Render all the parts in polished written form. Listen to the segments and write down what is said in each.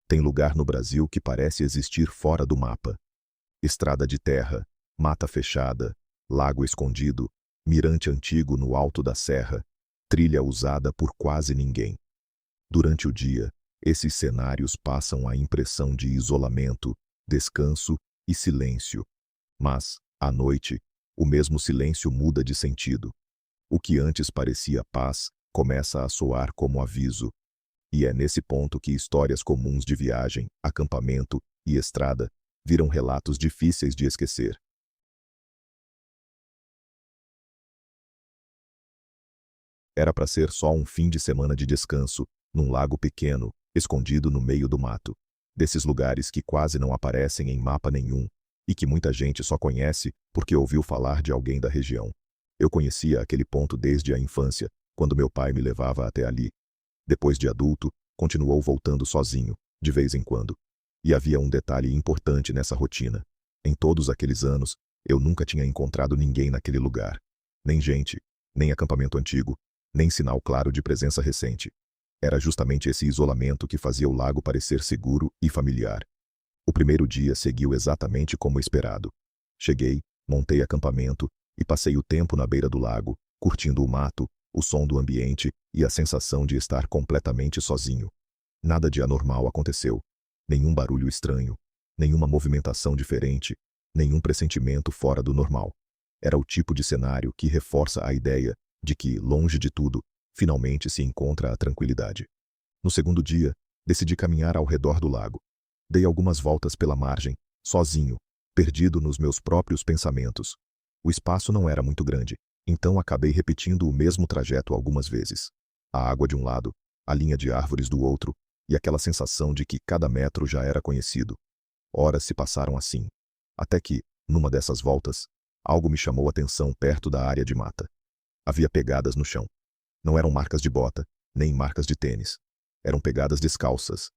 Tem lugar no Brasil que parece existir fora do mapa. Estrada de terra, mata fechada, lago escondido, mirante antigo no alto da serra, trilha usada por quase ninguém. Durante o dia, esses cenários passam a impressão de isolamento, descanso e silêncio. Mas, à noite, o mesmo silêncio muda de sentido. O que antes parecia paz começa a soar como aviso. E é nesse ponto que histórias comuns de viagem, acampamento e estrada viram relatos difíceis de esquecer. Era para ser só um fim de semana de descanso, num lago pequeno, escondido no meio do mato. Desses lugares que quase não aparecem em mapa nenhum, e que muita gente só conhece porque ouviu falar de alguém da região. Eu conhecia aquele ponto desde a infância, quando meu pai me levava até ali. Depois de adulto, continuou voltando sozinho, de vez em quando. E havia um detalhe importante nessa rotina. Em todos aqueles anos, eu nunca tinha encontrado ninguém naquele lugar. Nem gente, nem acampamento antigo, nem sinal claro de presença recente. Era justamente esse isolamento que fazia o lago parecer seguro e familiar. O primeiro dia seguiu exatamente como esperado. Cheguei, montei acampamento e passei o tempo na beira do lago, curtindo o mato, o som do ambiente e a sensação de estar completamente sozinho. Nada de anormal aconteceu. Nenhum barulho estranho, nenhuma movimentação diferente, nenhum pressentimento fora do normal. Era o tipo de cenário que reforça a ideia de que, longe de tudo, finalmente se encontra a tranquilidade. No segundo dia, decidi caminhar ao redor do lago. Dei algumas voltas pela margem, sozinho, perdido nos meus próprios pensamentos. O espaço não era muito grande, então acabei repetindo o mesmo trajeto algumas vezes. A água de um lado, a linha de árvores do outro, e aquela sensação de que cada metro já era conhecido. Horas se passaram assim, até que, numa dessas voltas, algo me chamou a atenção perto da área de mata. Havia pegadas no chão. Não eram marcas de bota, nem marcas de tênis. Eram pegadas descalças.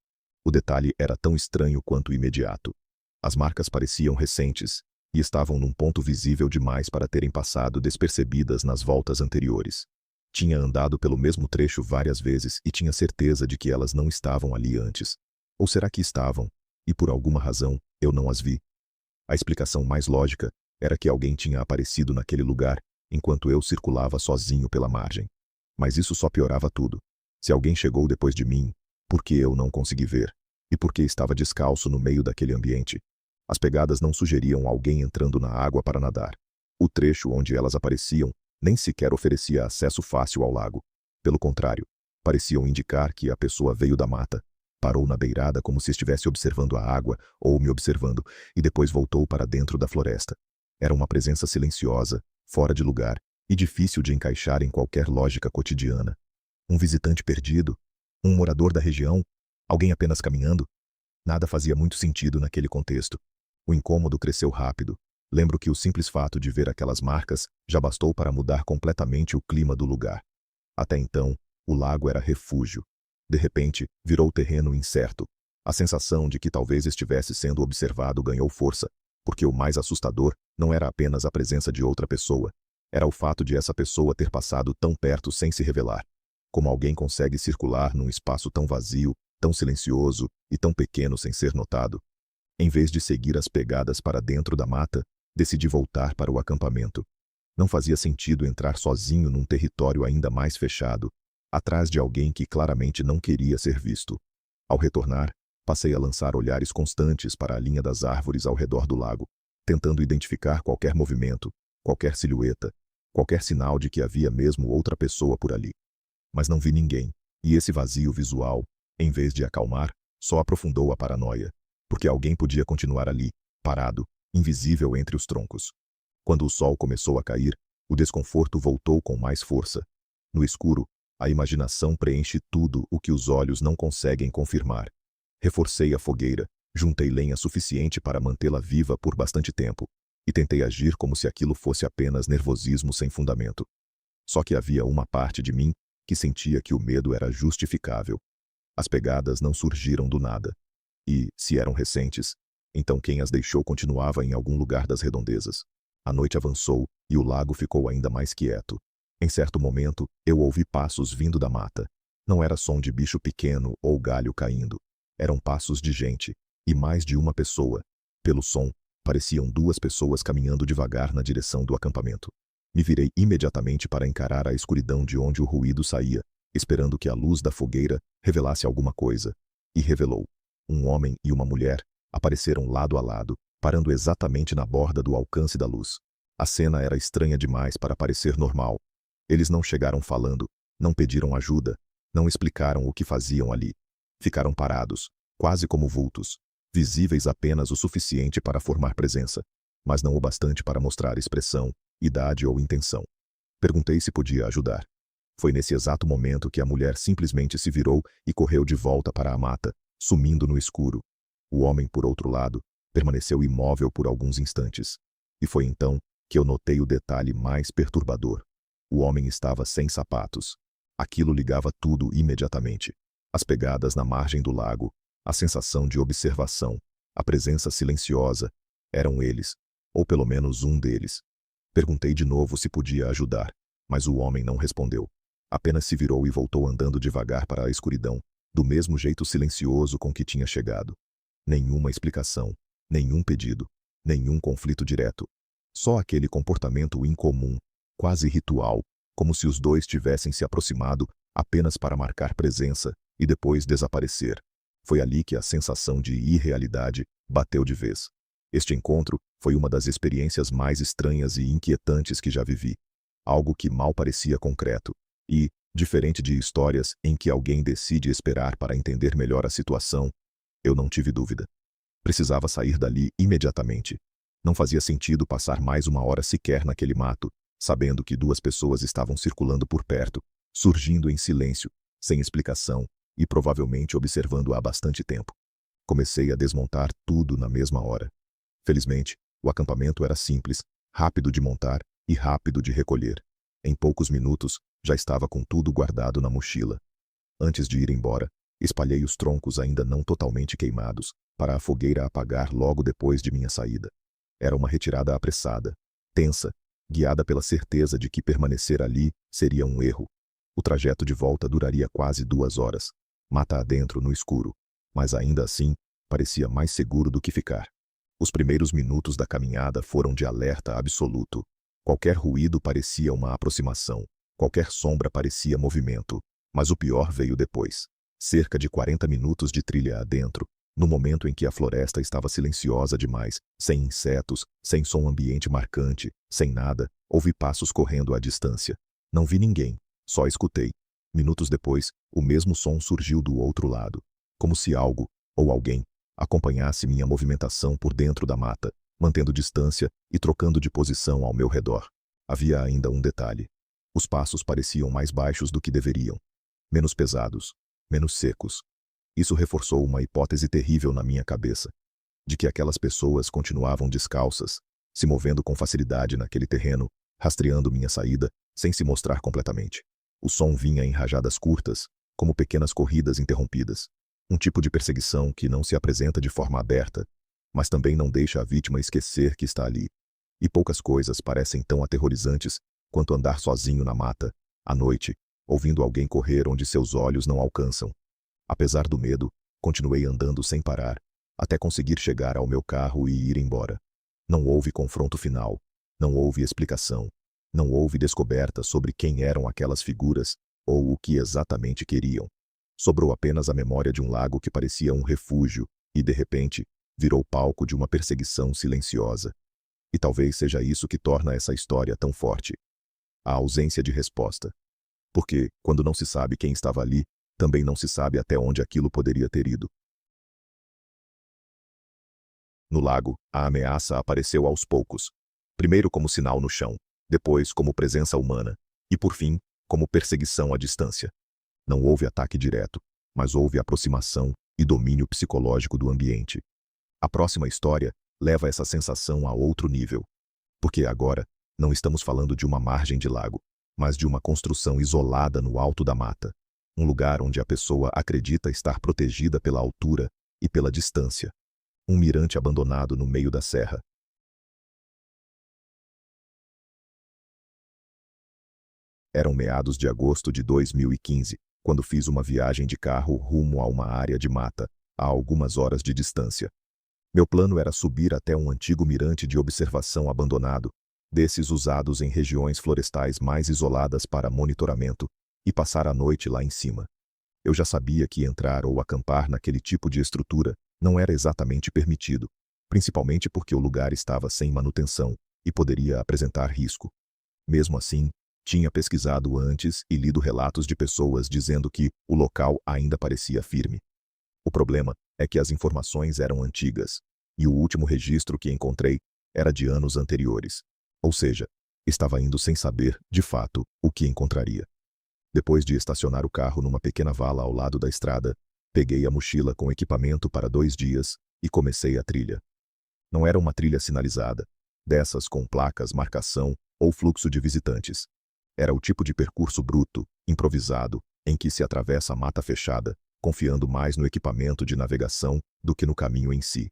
O detalhe era tão estranho quanto imediato. As marcas pareciam recentes e estavam num ponto visível demais para terem passado despercebidas nas voltas anteriores. Tinha andado pelo mesmo trecho várias vezes e tinha certeza de que elas não estavam ali antes. Ou será que estavam, e por alguma razão, eu não as vi? A explicação mais lógica era que alguém tinha aparecido naquele lugar enquanto eu circulava sozinho pela margem. Mas isso só piorava tudo. Se alguém chegou depois de mim, por que eu não consegui ver? E por que estava descalço no meio daquele ambiente? As pegadas não sugeriam alguém entrando na água para nadar. O trecho onde elas apareciam nem sequer oferecia acesso fácil ao lago. Pelo contrário, pareciam indicar que a pessoa veio da mata, parou na beirada como se estivesse observando a água ou me observando, e depois voltou para dentro da floresta. Era uma presença silenciosa, fora de lugar, e difícil de encaixar em qualquer lógica cotidiana. Um visitante perdido? Um morador da região? Alguém apenas caminhando? Nada fazia muito sentido naquele contexto. O incômodo cresceu rápido. Lembro que o simples fato de ver aquelas marcas já bastou para mudar completamente o clima do lugar. Até então, o lago era refúgio. De repente, virou terreno incerto. A sensação de que talvez estivesse sendo observado ganhou força, porque o mais assustador não era apenas a presença de outra pessoa. Era o fato de essa pessoa ter passado tão perto sem se revelar. Como alguém consegue circular num espaço tão vazio, tão silencioso e tão pequeno sem ser notado? Em vez de seguir as pegadas para dentro da mata, decidi voltar para o acampamento. Não fazia sentido entrar sozinho num território ainda mais fechado, atrás de alguém que claramente não queria ser visto. Ao retornar, passei a lançar olhares constantes para a linha das árvores ao redor do lago, tentando identificar qualquer movimento, qualquer silhueta, qualquer sinal de que havia mesmo outra pessoa por ali. Mas não vi ninguém, e esse vazio visual, em vez de acalmar, só aprofundou a paranoia, porque alguém podia continuar ali, parado, invisível entre os troncos. Quando o sol começou a cair, o desconforto voltou com mais força. No escuro, a imaginação preenche tudo o que os olhos não conseguem confirmar. Reforcei a fogueira, juntei lenha suficiente para mantê-la viva por bastante tempo, e tentei agir como se aquilo fosse apenas nervosismo sem fundamento. Só que havia uma parte de mim que sentia que o medo era justificável. As pegadas não surgiram do nada. E, se eram recentes, então quem as deixou continuava em algum lugar das redondezas. A noite avançou e o lago ficou ainda mais quieto. Em certo momento, eu ouvi passos vindo da mata. Não era som de bicho pequeno ou galho caindo. Eram passos de gente, e mais de uma pessoa. Pelo som, pareciam 2 pessoas caminhando devagar na direção do acampamento. Me virei imediatamente para encarar a escuridão de onde o ruído saía, esperando que a luz da fogueira revelasse alguma coisa. E revelou. Um homem e uma mulher apareceram lado a lado, parando exatamente na borda do alcance da luz. A cena era estranha demais para parecer normal. Eles não chegaram falando, não pediram ajuda, não explicaram o que faziam ali. Ficaram parados, quase como vultos, visíveis apenas o suficiente para formar presença, mas não o bastante para mostrar expressão, idade ou intenção. Perguntei se podia ajudar. Foi nesse exato momento que a mulher simplesmente se virou e correu de volta para a mata, sumindo no escuro. O homem, por outro lado, permaneceu imóvel por alguns instantes. E foi então que eu notei o detalhe mais perturbador. O homem estava sem sapatos. Aquilo ligava tudo imediatamente. As pegadas na margem do lago, a sensação de observação, a presença silenciosa, eram eles, ou pelo menos um deles. Perguntei de novo se podia ajudar, mas o homem não respondeu. Apenas se virou e voltou andando devagar para a escuridão, do mesmo jeito silencioso com que tinha chegado. Nenhuma explicação, nenhum pedido, nenhum conflito direto. Só aquele comportamento incomum, quase ritual, como se os dois tivessem se aproximado apenas para marcar presença e depois desaparecer. Foi ali que a sensação de irrealidade bateu de vez. Este encontro foi uma das experiências mais estranhas e inquietantes que já vivi. Algo que mal parecia concreto. E, diferente de histórias em que alguém decide esperar para entender melhor a situação, eu não tive dúvida. Precisava sair dali imediatamente. Não fazia sentido passar mais uma hora sequer naquele mato, sabendo que 2 pessoas estavam circulando por perto, surgindo em silêncio, sem explicação, e provavelmente observando há bastante tempo. Comecei a desmontar tudo na mesma hora. Felizmente, o acampamento era simples, rápido de montar e rápido de recolher. Em poucos minutos, já estava com tudo guardado na mochila. Antes de ir embora, espalhei os troncos ainda não totalmente queimados, para a fogueira apagar logo depois de minha saída. Era uma retirada apressada, tensa, guiada pela certeza de que permanecer ali seria um erro. O trajeto de volta duraria quase 2 horas, mata adentro no escuro, mas ainda assim, parecia mais seguro do que ficar. Os primeiros minutos da caminhada foram de alerta absoluto. Qualquer ruído parecia uma aproximação, qualquer sombra parecia movimento, mas o pior veio depois. Cerca de 40 minutos de trilha adentro, no momento em que a floresta estava silenciosa demais, sem insetos, sem som ambiente marcante, sem nada, ouvi passos correndo à distância. Não vi ninguém, só escutei. Minutos depois, o mesmo som surgiu do outro lado, como se algo, ou alguém, acompanhasse minha movimentação por dentro da mata, mantendo distância e trocando de posição ao meu redor. Havia ainda um detalhe. Os passos pareciam mais baixos do que deveriam, menos pesados, menos secos. Isso reforçou uma hipótese terrível na minha cabeça, de que aquelas pessoas continuavam descalças, se movendo com facilidade naquele terreno, rastreando minha saída, sem se mostrar completamente. O som vinha em rajadas curtas, como pequenas corridas interrompidas. Um tipo de perseguição que não se apresenta de forma aberta, mas também não deixa a vítima esquecer que está ali. E poucas coisas parecem tão aterrorizantes quanto andar sozinho na mata, à noite, ouvindo alguém correr onde seus olhos não alcançam. Apesar do medo, continuei andando sem parar, até conseguir chegar ao meu carro e ir embora. Não houve confronto final, não houve explicação, não houve descoberta sobre quem eram aquelas figuras ou o que exatamente queriam. Sobrou apenas a memória de um lago que parecia um refúgio e, de repente, virou palco de uma perseguição silenciosa. E talvez seja isso que torna essa história tão forte. A ausência de resposta. Porque, quando não se sabe quem estava ali, também não se sabe até onde aquilo poderia ter ido. No lago, a ameaça apareceu aos poucos. Primeiro como sinal no chão, depois como presença humana, e por fim, como perseguição à distância. Não houve ataque direto, mas houve aproximação e domínio psicológico do ambiente. A próxima história leva essa sensação a outro nível. Porque agora, não estamos falando de uma margem de lago, mas de uma construção isolada no alto da mata. Um lugar onde a pessoa acredita estar protegida pela altura e pela distância. Um mirante abandonado no meio da serra. Eram meados de agosto de 2015, quando fiz uma viagem de carro rumo a uma área de mata, a algumas horas de distância. Meu plano era subir até um antigo mirante de observação abandonado, desses usados em regiões florestais mais isoladas para monitoramento, e passar a noite lá em cima. Eu já sabia que entrar ou acampar naquele tipo de estrutura não era exatamente permitido, principalmente porque o lugar estava sem manutenção e poderia apresentar risco. Mesmo assim, tinha pesquisado antes e lido relatos de pessoas dizendo que o local ainda parecia firme. O problema é que as informações eram antigas, e o último registro que encontrei era de anos anteriores. Ou seja, estava indo sem saber, de fato, o que encontraria. Depois de estacionar o carro numa pequena vala ao lado da estrada, peguei a mochila com equipamento para 2 dias e comecei a trilha. Não era uma trilha sinalizada, dessas com placas, marcação ou fluxo de visitantes. Era o tipo de percurso bruto, improvisado, em que se atravessa a mata fechada, confiando mais no equipamento de navegação do que no caminho em si.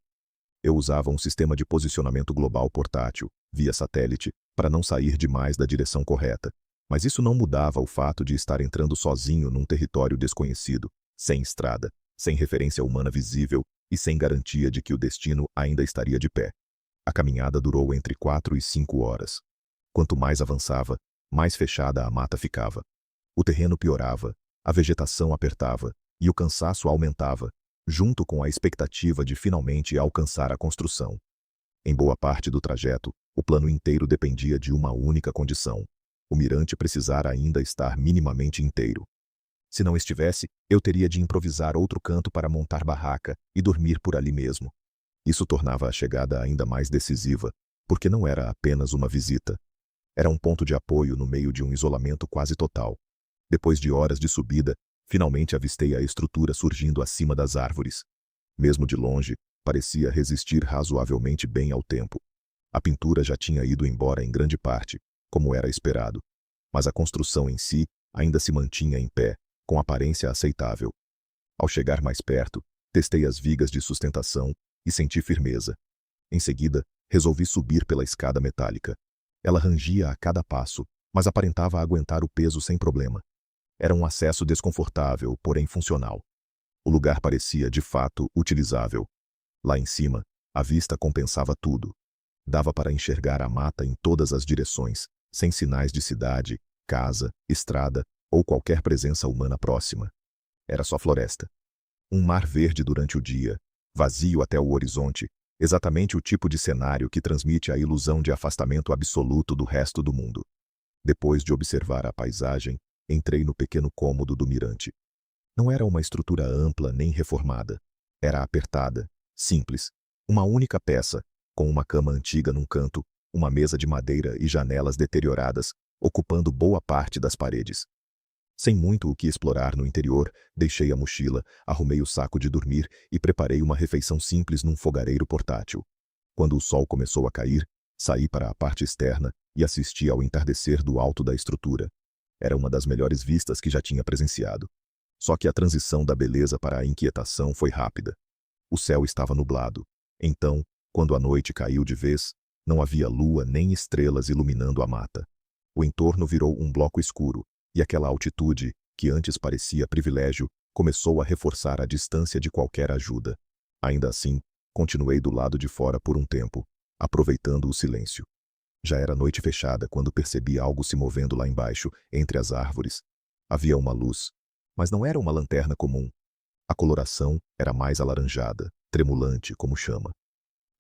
Eu usava um sistema de posicionamento global portátil, via satélite, para não sair demais da direção correta, mas isso não mudava o fato de estar entrando sozinho num território desconhecido, sem estrada, sem referência humana visível e sem garantia de que o destino ainda estaria de pé. A caminhada durou entre 4 e 5 horas. Quanto mais avançava, mais fechada a mata ficava. O terreno piorava, a vegetação apertava e o cansaço aumentava, junto com a expectativa de finalmente alcançar a construção. Em boa parte do trajeto, o plano inteiro dependia de uma única condição: o mirante precisar ainda estar minimamente inteiro. Se não estivesse, eu teria de improvisar outro canto para montar barraca e dormir por ali mesmo. Isso tornava a chegada ainda mais decisiva, porque não era apenas uma visita. Era um ponto de apoio no meio de um isolamento quase total. Depois de horas de subida, finalmente avistei a estrutura surgindo acima das árvores. Mesmo de longe, parecia resistir razoavelmente bem ao tempo. A pintura já tinha ido embora em grande parte, como era esperado, mas a construção em si ainda se mantinha em pé, com aparência aceitável. Ao chegar mais perto, testei as vigas de sustentação e senti firmeza. Em seguida, resolvi subir pela escada metálica. Ela rangia a cada passo, mas aparentava aguentar o peso sem problema. Era um acesso desconfortável, porém funcional. O lugar parecia, de fato, utilizável. Lá em cima, a vista compensava tudo. Dava para enxergar a mata em todas as direções, sem sinais de cidade, casa, estrada ou qualquer presença humana próxima. Era só floresta. Um mar verde durante o dia, vazio até o horizonte, exatamente o tipo de cenário que transmite a ilusão de afastamento absoluto do resto do mundo. Depois de observar a paisagem, entrei no pequeno cômodo do mirante. Não era uma estrutura ampla nem reformada. Era apertada, simples, uma única peça, com uma cama antiga num canto, uma mesa de madeira e janelas deterioradas, ocupando boa parte das paredes. Sem muito o que explorar no interior, deixei a mochila, arrumei o saco de dormir e preparei uma refeição simples num fogareiro portátil. Quando o sol começou a cair, saí para a parte externa e assisti ao entardecer do alto da estrutura. Era uma das melhores vistas que já tinha presenciado. Só que a transição da beleza para a inquietação foi rápida. O céu estava nublado. Então, quando a noite caiu de vez, não havia lua nem estrelas iluminando a mata. O entorno virou um bloco escuro, e aquela altitude, que antes parecia privilégio, começou a reforçar a distância de qualquer ajuda. Ainda assim, continuei do lado de fora por um tempo, aproveitando o silêncio. Já era noite fechada quando percebi algo se movendo lá embaixo, entre as árvores. Havia uma luz, mas não era uma lanterna comum. A coloração era mais alaranjada, tremulante como chama.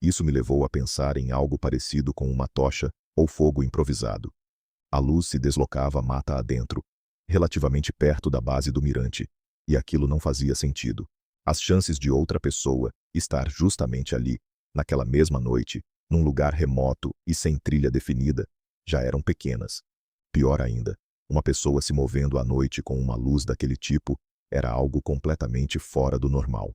Isso me levou a pensar em algo parecido com uma tocha ou fogo improvisado. A luz se deslocava mata adentro, relativamente perto da base do mirante, e aquilo não fazia sentido. As chances de outra pessoa estar justamente ali, naquela mesma noite, num lugar remoto e sem trilha definida, já eram pequenas. Pior ainda, uma pessoa se movendo à noite com uma luz daquele tipo era algo completamente fora do normal.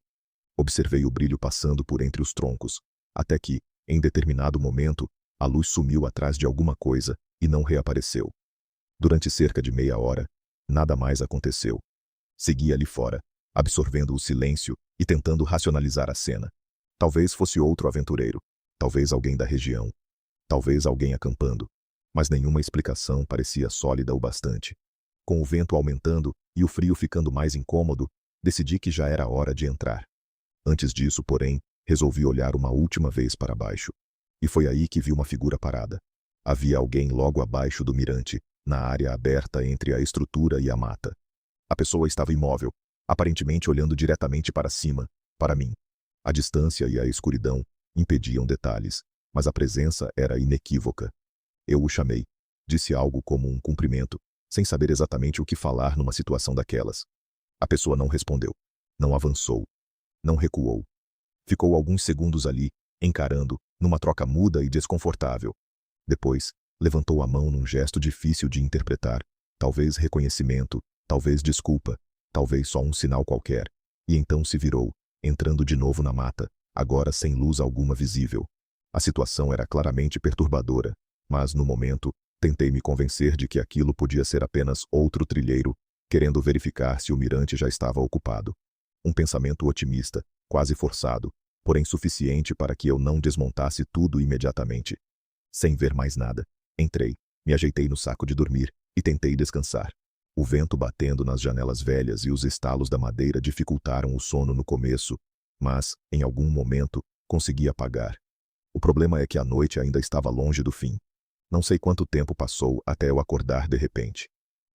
Observei o brilho passando por entre os troncos, até que, em determinado momento, a luz sumiu atrás de alguma coisa e não reapareceu. Durante cerca de meia hora, nada mais aconteceu. Segui ali fora, absorvendo o silêncio e tentando racionalizar a cena. Talvez fosse outro aventureiro, talvez alguém da região, talvez alguém acampando, mas nenhuma explicação parecia sólida o bastante. Com o vento aumentando e o frio ficando mais incômodo, decidi que já era hora de entrar. Antes disso, porém, resolvi olhar uma última vez para baixo. E foi aí que vi uma figura parada. Havia alguém logo abaixo do mirante, na área aberta entre a estrutura e a mata. A pessoa estava imóvel, aparentemente olhando diretamente para cima, para mim. A distância e a escuridão impediam detalhes, mas a presença era inequívoca. Eu o chamei. Disse algo como um cumprimento, sem saber exatamente o que falar numa situação daquelas. A pessoa não respondeu. Não avançou. Não recuou. Ficou alguns segundos ali, encarando, numa troca muda e desconfortável. Depois, levantou a mão num gesto difícil de interpretar, talvez reconhecimento, talvez desculpa, talvez só um sinal qualquer, e então se virou, entrando de novo na mata, agora sem luz alguma visível. A situação era claramente perturbadora, mas, no momento, tentei me convencer de que aquilo podia ser apenas outro trilheiro, querendo verificar se o mirante já estava ocupado. Um pensamento otimista, quase forçado, porém suficiente para que eu não desmontasse tudo imediatamente. Sem ver mais nada, entrei, me ajeitei no saco de dormir e tentei descansar. O vento batendo nas janelas velhas e os estalos da madeira dificultaram o sono no começo, mas, em algum momento, consegui apagar. O problema é que a noite ainda estava longe do fim. Não sei quanto tempo passou até eu acordar de repente.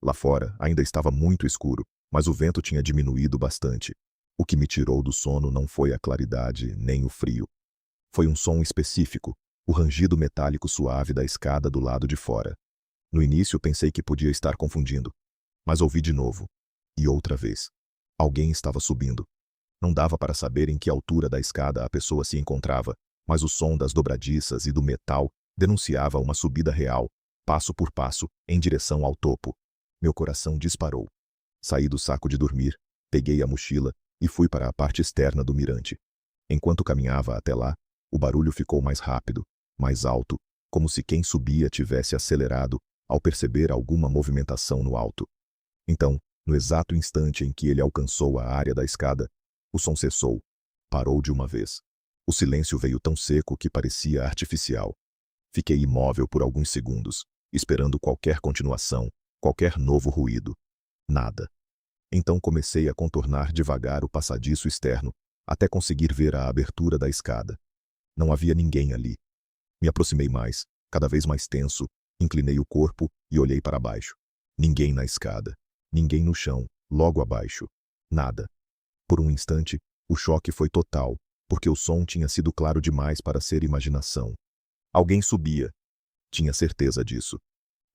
Lá fora ainda estava muito escuro, mas o vento tinha diminuído bastante. O que me tirou do sono não foi a claridade nem o frio. Foi um som específico, o rangido metálico suave da escada do lado de fora. No início pensei que podia estar confundindo, mas ouvi de novo. E outra vez. Alguém estava subindo. Não dava para saber em que altura da escada a pessoa se encontrava, mas o som das dobradiças e do metal denunciava uma subida real, passo por passo, em direção ao topo. Meu coração disparou. Saí do saco de dormir, peguei a mochila e fui para a parte externa do mirante. Enquanto caminhava até lá, o barulho ficou mais rápido, mais alto, como se quem subia tivesse acelerado ao perceber alguma movimentação no alto. Então, no exato instante em que ele alcançou a área da escada, o som cessou. Parou de uma vez. O silêncio veio tão seco que parecia artificial. Fiquei imóvel por alguns segundos, esperando qualquer continuação, qualquer novo ruído. Nada. Então comecei a contornar devagar o passadiço externo, até conseguir ver a abertura da escada. Não havia ninguém ali. Me aproximei mais, cada vez mais tenso, inclinei o corpo e olhei para baixo. Ninguém na escada. Ninguém no chão, logo abaixo. Nada. Por um instante, o choque foi total, porque o som tinha sido claro demais para ser imaginação. Alguém subia. Tinha certeza disso.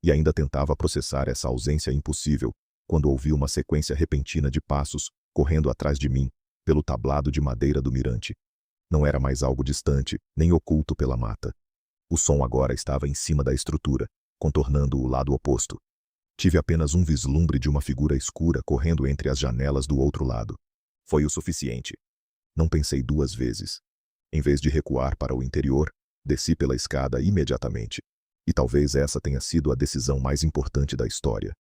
E ainda tentava processar essa ausência impossível, quando ouvi uma sequência repentina de passos, correndo atrás de mim, pelo tablado de madeira do mirante. Não era mais algo distante, nem oculto pela mata. O som agora estava em cima da estrutura, contornando o lado oposto. Tive apenas um vislumbre de uma figura escura correndo entre as janelas do outro lado. Foi o suficiente. Não pensei duas vezes. Em vez de recuar para o interior, desci pela escada imediatamente. E talvez essa tenha sido a decisão mais importante da história.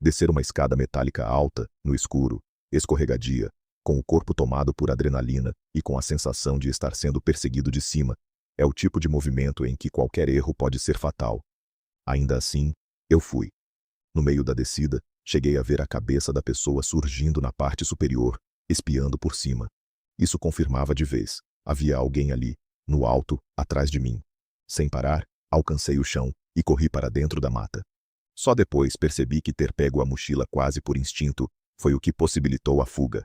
Descer uma escada metálica alta, no escuro, escorregadia, com o corpo tomado por adrenalina e com a sensação de estar sendo perseguido de cima, é o tipo de movimento em que qualquer erro pode ser fatal. Ainda assim, eu fui. No meio da descida, cheguei a ver a cabeça da pessoa surgindo na parte superior, espiando por cima. Isso confirmava de vez. Havia alguém ali, no alto, atrás de mim. Sem parar, alcancei o chão e corri para dentro da mata. Só depois percebi que ter pego a mochila quase por instinto foi o que possibilitou a fuga.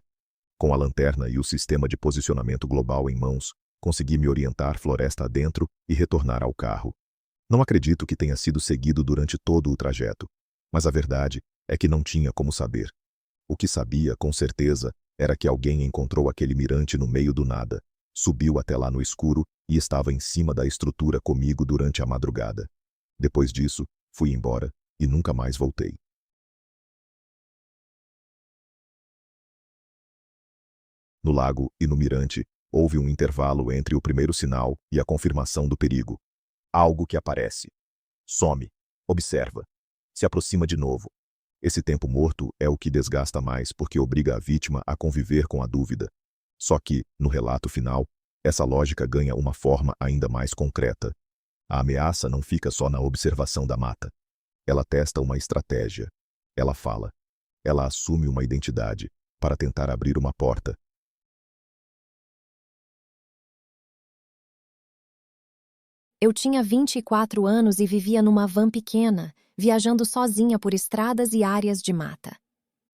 Com a lanterna e o sistema de posicionamento global em mãos, consegui me orientar floresta adentro e retornar ao carro. Não acredito que tenha sido seguido durante todo o trajeto. Mas a verdade é que não tinha como saber. O que sabia, com certeza, era que alguém encontrou aquele mirante no meio do nada, subiu até lá no escuro e estava em cima da estrutura comigo durante a madrugada. Depois disso, fui embora e nunca mais voltei. No lago e no mirante, houve um intervalo entre o primeiro sinal e a confirmação do perigo. Algo que aparece. Some. Observa. Se aproxima de novo. Esse tempo morto é o que desgasta mais porque obriga a vítima a conviver com a dúvida. Só que, no relato final, essa lógica ganha uma forma ainda mais concreta. A ameaça não fica só na observação da mata. Ela testa uma estratégia. Ela fala. Ela assume uma identidade para tentar abrir uma porta. Eu tinha 24 anos e vivia numa van pequena, viajando sozinha por estradas e áreas de mata.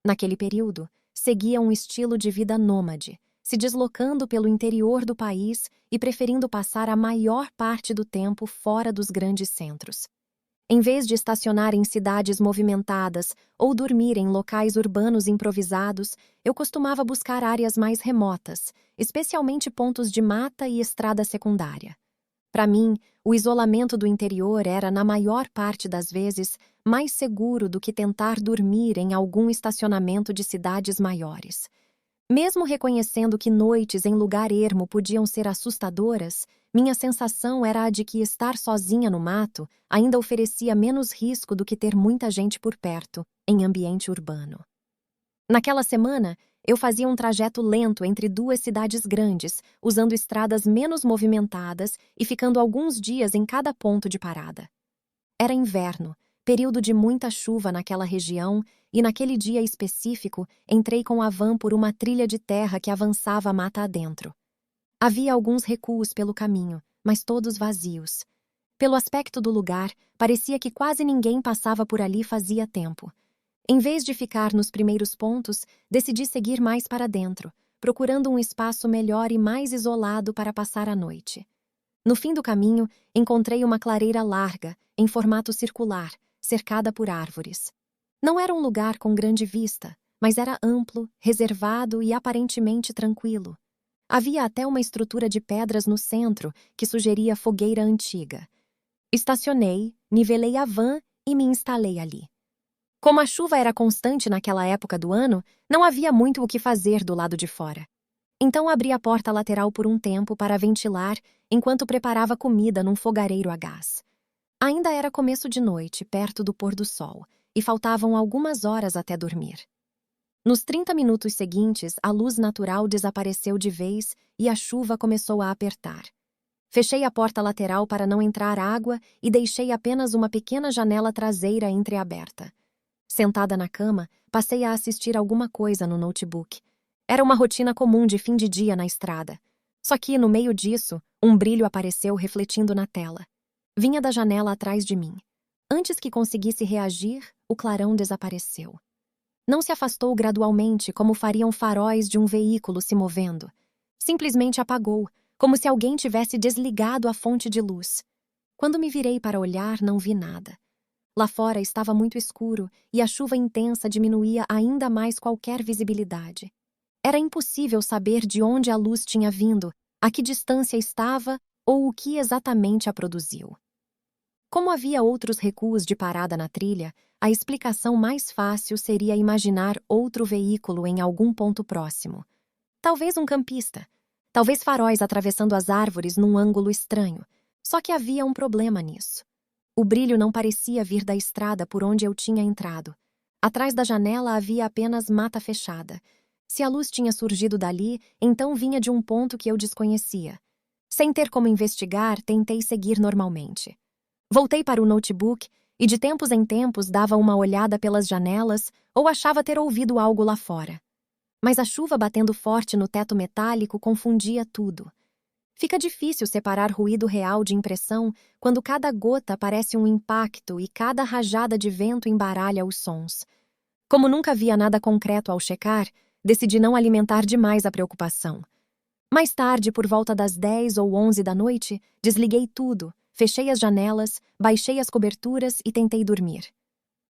Naquele período, seguia um estilo de vida nômade, se deslocando pelo interior do país e preferindo passar a maior parte do tempo fora dos grandes centros. Em vez de estacionar em cidades movimentadas ou dormir em locais urbanos improvisados, eu costumava buscar áreas mais remotas, especialmente pontos de mata e estrada secundária. Para mim, o isolamento do interior era, na maior parte das vezes, mais seguro do que tentar dormir em algum estacionamento de cidades maiores. Mesmo reconhecendo que noites em lugar ermo podiam ser assustadoras, minha sensação era a de que estar sozinha no mato ainda oferecia menos risco do que ter muita gente por perto, em ambiente urbano. Naquela semana, eu fazia um trajeto lento entre duas cidades grandes, usando estradas menos movimentadas e ficando alguns dias em cada ponto de parada. Era inverno, período de muita chuva naquela região, e naquele dia específico entrei com a van por uma trilha de terra que avançava a mata adentro. Havia alguns recuos pelo caminho, mas todos vazios. Pelo aspecto do lugar, parecia que quase ninguém passava por ali fazia tempo. Em vez de ficar nos primeiros pontos, decidi seguir mais para dentro, procurando um espaço melhor e mais isolado para passar a noite. No fim do caminho, encontrei uma clareira larga, em formato circular, cercada por árvores. Não era um lugar com grande vista, mas era amplo, reservado e aparentemente tranquilo. Havia até uma estrutura de pedras no centro que sugeria fogueira antiga. Estacionei, nivelei a van e me instalei ali. Como a chuva era constante naquela época do ano, não havia muito o que fazer do lado de fora. Então abri a porta lateral por um tempo para ventilar enquanto preparava comida num fogareiro a gás. Ainda era começo de noite, perto do pôr do sol, e faltavam algumas horas até dormir. Nos 30 minutos seguintes, a luz natural desapareceu de vez e a chuva começou a apertar. Fechei a porta lateral para não entrar água e deixei apenas uma pequena janela traseira entreaberta. Sentada na cama, passei a assistir alguma coisa no notebook. Era uma rotina comum de fim de dia na estrada. Só que, no meio disso, um brilho apareceu refletindo na tela. Vinha da janela atrás de mim. Antes que conseguisse reagir, o clarão desapareceu. Não se afastou gradualmente como fariam faróis de um veículo se movendo. Simplesmente apagou, como se alguém tivesse desligado a fonte de luz. Quando me virei para olhar, não vi nada. Lá fora estava muito escuro e a chuva intensa diminuía ainda mais qualquer visibilidade. Era impossível saber de onde a luz tinha vindo, a que distância estava ou o que exatamente a produziu. Como havia outros recuos de parada na trilha, a explicação mais fácil seria imaginar outro veículo em algum ponto próximo. Talvez um campista, talvez faróis atravessando as árvores num ângulo estranho. Só que havia um problema nisso. O brilho não parecia vir da estrada por onde eu tinha entrado. Atrás da janela havia apenas mata fechada. Se a luz tinha surgido dali, então vinha de um ponto que eu desconhecia. Sem ter como investigar, tentei seguir normalmente. Voltei para o notebook e de tempos em tempos dava uma olhada pelas janelas ou achava ter ouvido algo lá fora. Mas a chuva batendo forte no teto metálico confundia tudo. Fica difícil separar ruído real de impressão quando cada gota parece um impacto e cada rajada de vento embaralha os sons. Como nunca via nada concreto ao checar, decidi não alimentar demais a preocupação. Mais tarde, por volta das 10 ou 11 da noite, desliguei tudo, fechei as janelas, baixei as coberturas e tentei dormir.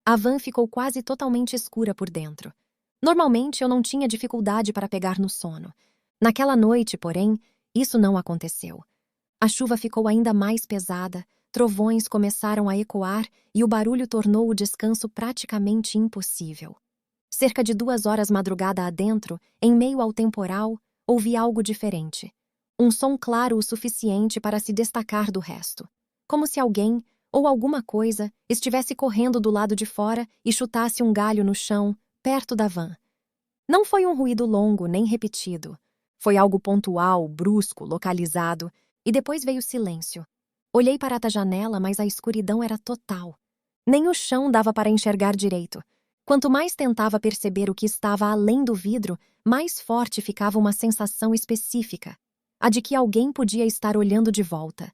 A van ficou quase totalmente escura por dentro. Normalmente eu não tinha dificuldade para pegar no sono. Naquela noite, porém, isso não aconteceu. A chuva ficou ainda mais pesada, trovões começaram a ecoar e o barulho tornou o descanso praticamente impossível. Cerca de 2 horas madrugada adentro, em meio ao temporal, ouvi algo diferente. Um som claro o suficiente para se destacar do resto. Como se alguém, ou alguma coisa, estivesse correndo do lado de fora e chutasse um galho no chão, perto da van. Não foi um ruído longo nem repetido. Foi algo pontual, brusco, localizado, e depois veio silêncio. Olhei para a janela, mas a escuridão era total. Nem o chão dava para enxergar direito. Quanto mais tentava perceber o que estava além do vidro, mais forte ficava uma sensação específica, a de que alguém podia estar olhando de volta.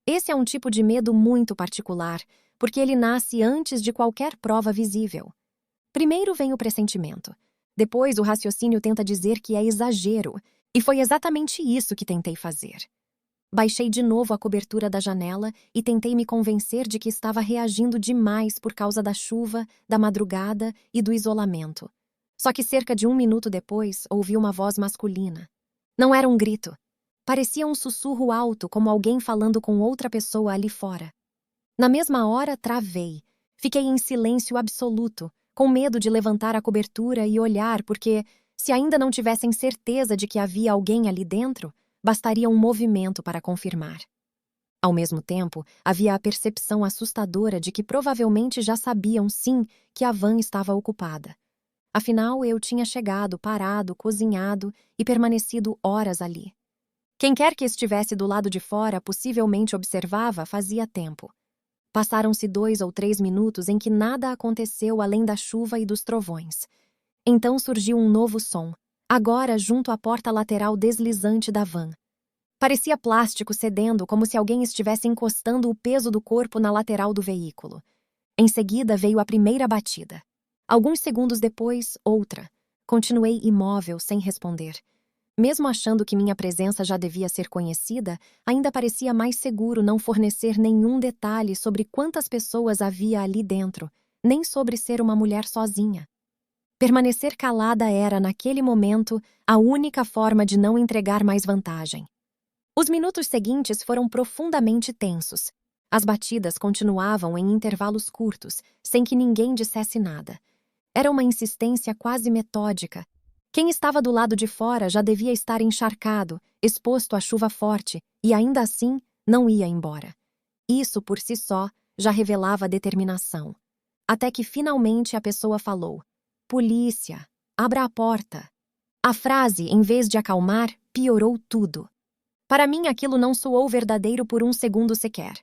Esse é um tipo de medo muito particular, porque ele nasce antes de qualquer prova visível. Primeiro vem o pressentimento. Depois, o raciocínio tenta dizer que é exagero, e foi exatamente isso que tentei fazer. Baixei de novo a cobertura da janela e tentei me convencer de que estava reagindo demais por causa da chuva, da madrugada e do isolamento. Só que cerca de 1 minuto depois, ouvi uma voz masculina. Não era um grito. Parecia um sussurro alto, como alguém falando com outra pessoa ali fora. Na mesma hora, travei. Fiquei em silêncio absoluto, com medo de levantar a cobertura e olhar, porque, se ainda não tivessem certeza de que havia alguém ali dentro, bastaria um movimento para confirmar. Ao mesmo tempo, havia a percepção assustadora de que provavelmente já sabiam, sim, que a van estava ocupada. Afinal, eu tinha chegado, parado, cozinhado e permanecido horas ali. Quem quer que estivesse do lado de fora possivelmente observava fazia tempo. Passaram-se 2 ou 3 minutos em que nada aconteceu além da chuva e dos trovões. Então surgiu um novo som, agora junto à porta lateral deslizante da van. Parecia plástico cedendo, como se alguém estivesse encostando o peso do corpo na lateral do veículo. Em seguida veio a primeira batida. Alguns segundos depois, outra. Continuei imóvel, sem responder. Mesmo achando que minha presença já devia ser conhecida, ainda parecia mais seguro não fornecer nenhum detalhe sobre quantas pessoas havia ali dentro, nem sobre ser uma mulher sozinha. Permanecer calada era, naquele momento, a única forma de não entregar mais vantagem. Os minutos seguintes foram profundamente tensos. As batidas continuavam em intervalos curtos, sem que ninguém dissesse nada. Era uma insistência quase metódica. Quem estava do lado de fora já devia estar encharcado, exposto à chuva forte, e ainda assim não ia embora. Isso, por si só, já revelava determinação. Até que finalmente a pessoa falou: "Polícia, abra a porta." A frase, em vez de acalmar, piorou tudo. Para mim, aquilo não soou verdadeiro por um segundo sequer.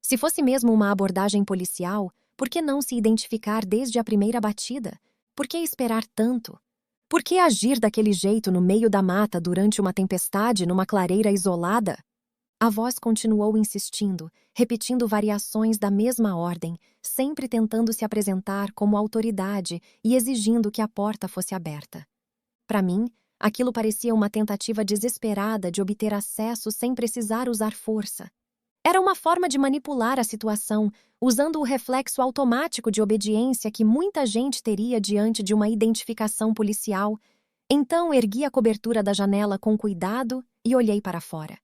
Se fosse mesmo uma abordagem policial, por que não se identificar desde a primeira batida? Por que esperar tanto? Por que agir daquele jeito no meio da mata durante uma tempestade numa clareira isolada? A voz continuou insistindo, repetindo variações da mesma ordem, sempre tentando se apresentar como autoridade e exigindo que a porta fosse aberta. Para mim, aquilo parecia uma tentativa desesperada de obter acesso sem precisar usar força. Era uma forma de manipular a situação, usando o reflexo automático de obediência que muita gente teria diante de uma identificação policial. Então ergui a cobertura da janela com cuidado e olhei para fora.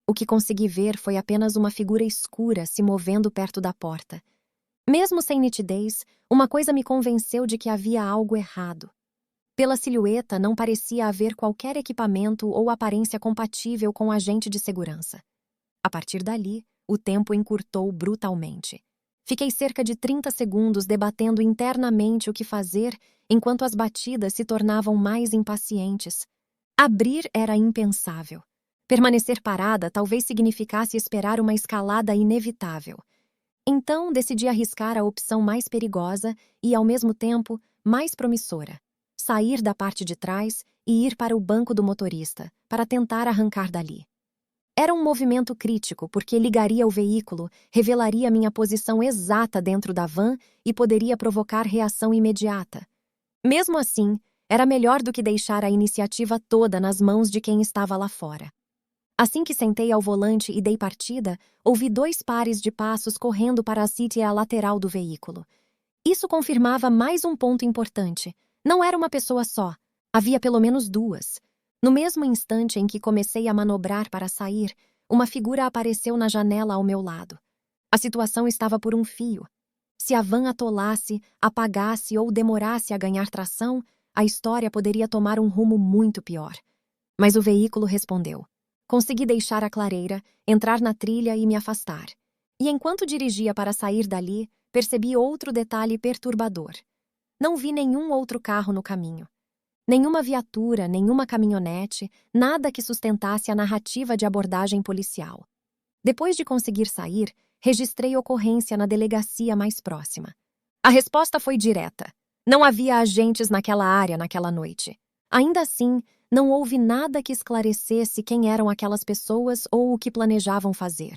O que consegui ver foi apenas uma figura escura se movendo perto da porta. Mesmo sem nitidez, uma coisa me convenceu de que havia algo errado. Pela silhueta, não parecia haver qualquer equipamento ou aparência compatível com o agente de segurança. A partir dali, o tempo encurtou brutalmente. Fiquei cerca de 30 segundos debatendo internamente o que fazer, enquanto as batidas se tornavam mais impacientes. Abrir era impensável. Permanecer parada talvez significasse esperar uma escalada inevitável. Então, decidi arriscar a opção mais perigosa e, ao mesmo tempo, mais promissora: sair da parte de trás e ir para o banco do motorista, para tentar arrancar dali. Era um movimento crítico, porque ligaria o veículo, revelaria minha posição exata dentro da van e poderia provocar reação imediata. Mesmo assim, era melhor do que deixar a iniciativa toda nas mãos de quem estava lá fora. Assim que sentei ao volante e dei partida, ouvi 2 pares de passos correndo para a sítia lateral do veículo. Isso confirmava mais um ponto importante. Não era uma pessoa só. Havia pelo menos 2. No mesmo instante em que comecei a manobrar para sair, uma figura apareceu na janela ao meu lado. A situação estava por um fio. Se a van atolasse, apagasse ou demorasse a ganhar tração, a história poderia tomar um rumo muito pior. Mas o veículo respondeu. Consegui deixar a clareira, entrar na trilha e me afastar. E enquanto dirigia para sair dali, percebi outro detalhe perturbador. Não vi nenhum outro carro no caminho. Nenhuma viatura, nenhuma caminhonete, nada que sustentasse a narrativa de abordagem policial. Depois de conseguir sair, registrei ocorrência na delegacia mais próxima. A resposta foi direta. Não havia agentes naquela área naquela noite. Ainda assim, não houve nada que esclarecesse quem eram aquelas pessoas ou o que planejavam fazer.